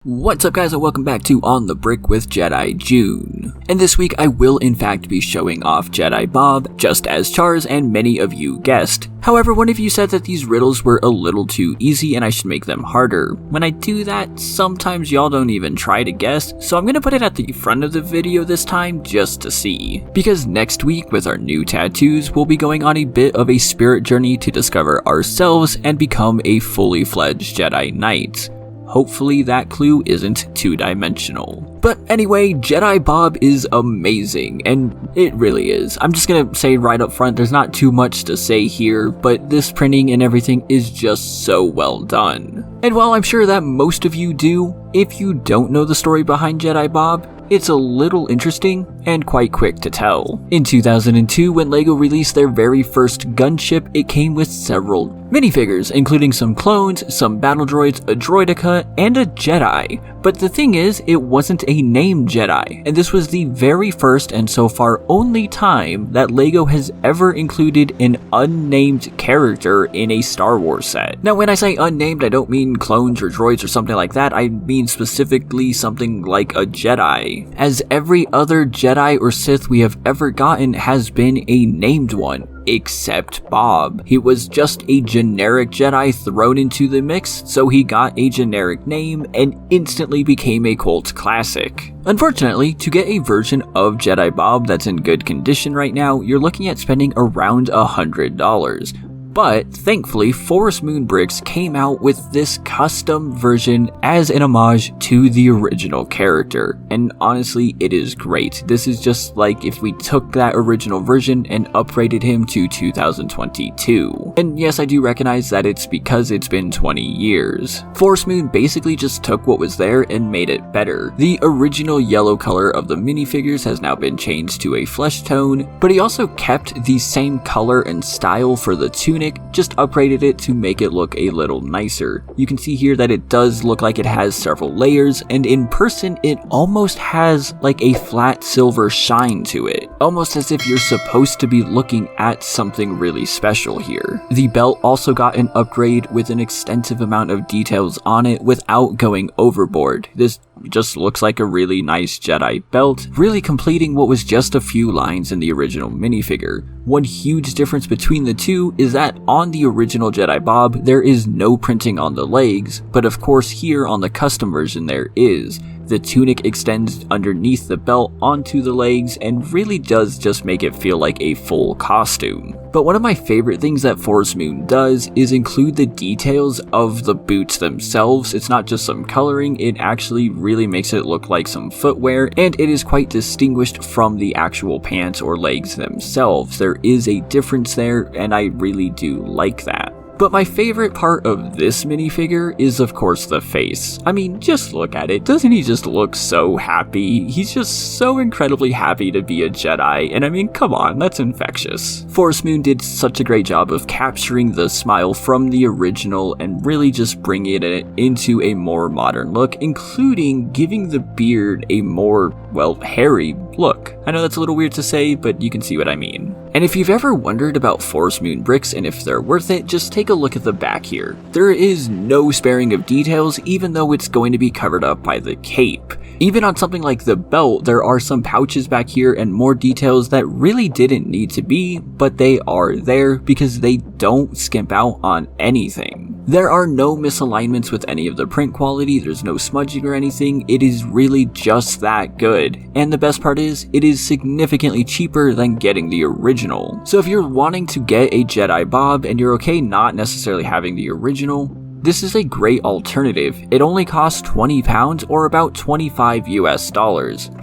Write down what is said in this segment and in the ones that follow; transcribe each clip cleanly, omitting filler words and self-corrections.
What's up guys, and welcome back to On the Brick with Jedi June. And this week I will in fact be showing off Jedi Bob, just as Chars and many of you guessed. However, one of you said that these riddles were a little too easy and I should make them harder. When I do that, sometimes y'all don't even try to guess, so I'm gonna put it at the front of the video this time just to see. Because next week with our new tattoos, we'll be going on a bit of a spirit journey to discover ourselves and become a fully fledged Jedi Knight. Hopefully that clue isn't two-dimensional. But anyway, Jedi Bob is amazing, and it really is. I'm just gonna say right up front, there's not too much to say here, but this printing and everything is just so well done. And while I'm sure that most of you do, if you don't know the story behind Jedi Bob, it's a little interesting and quite quick to tell. In 2002, when LEGO released their very first gunship, it came with several minifigures, including some clones, some battle droids, a droideka, and a Jedi. But the thing is, it wasn't a named Jedi, and this was the very first and so far only time that LEGO has ever included an unnamed character in a Star Wars set. Now when I say unnamed, I don't mean clones or droids or something like that, I mean specifically something like a Jedi, as every other Jedi or Sith we have ever gotten has been a named one. Except Bob. He was just a generic Jedi thrown into the mix, so he got a generic name and instantly became a cult classic. Unfortunately, to get a version of Jedi Bob that's in good condition right now, you're looking at spending around $100. But thankfully, Forest Moon Bricks came out with this custom version as an homage to the original character, and honestly, it is great. This is just like if we took that original version and upgraded him to 2022. And yes, I do recognize that it's because it's been 20 years. Forest Moon basically just took what was there and made it better. The original yellow color of the minifigures has now been changed to a flesh tone, but he also kept the same color and style for the tunic, just upgraded it to make it look a little nicer. You can see here that it does look like it has several layers, and in person it almost has like a flat silver shine to it, almost as if you're supposed to be looking at something really special here. The belt also got an upgrade with an extensive amount of details on it without going overboard. This just looks like a really nice Jedi belt, really completing what was just a few lines in the original minifigure. One huge difference between the two is that on the original Jedi Bob, there is no printing on the legs, but of course here on the custom version there is. The tunic extends underneath the belt onto the legs and really does just make it feel like a full costume. But one of my favorite things that Forest Moon does is include the details of the boots themselves. It's not just some coloring, it actually really makes it look like some footwear, and it is quite distinguished from the actual pants or legs themselves. There is a difference there, and I really do like that. But my favorite part of this minifigure is of course the face. I mean, just look at it. Doesn't he just look so happy? He's just so incredibly happy to be a Jedi, and I mean, come on, that's infectious. Forest Moon did such a great job of capturing the smile from the original and really just bringing it into a more modern look, including giving the beard a more, well, hairy look. I know that's a little weird to say, but you can see what I mean. And if you've ever wondered about Forest Moon Bricks and if they're worth it, just take a look at the back here. There is no sparing of details, even though it's going to be covered up by the cape. Even on something like the belt, there are some pouches back here and more details that really didn't need to be, but they are there because they don't skimp out on anything. There are no misalignments with any of the print quality, there's no smudging or anything, it is really just that good. And the best part is, it is significantly cheaper than getting the original. So if you're wanting to get a Jedi Bob and you're okay not necessarily having the original, this is a great alternative. It only costs £20 or about $25 US.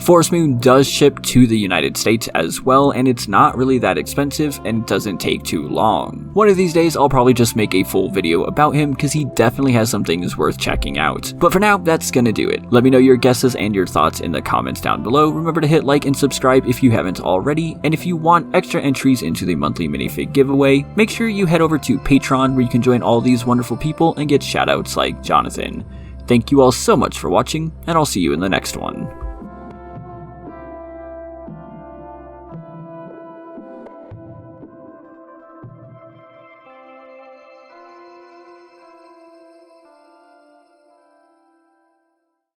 Forest Moon does ship to the United States as well, and it's not really that expensive and doesn't take too long. One of these days I'll probably just make a full video about him because he definitely has some things worth checking out. But for now, that's gonna do it. Let me know your guesses and your thoughts in the comments down below. Remember to hit like and subscribe if you haven't already, and if you want extra entries into the monthly minifig giveaway, make sure you head over to Patreon where you can join all these wonderful people and get shoutouts like Jonathan. Thank you all so much for watching, and I'll see you in the next one.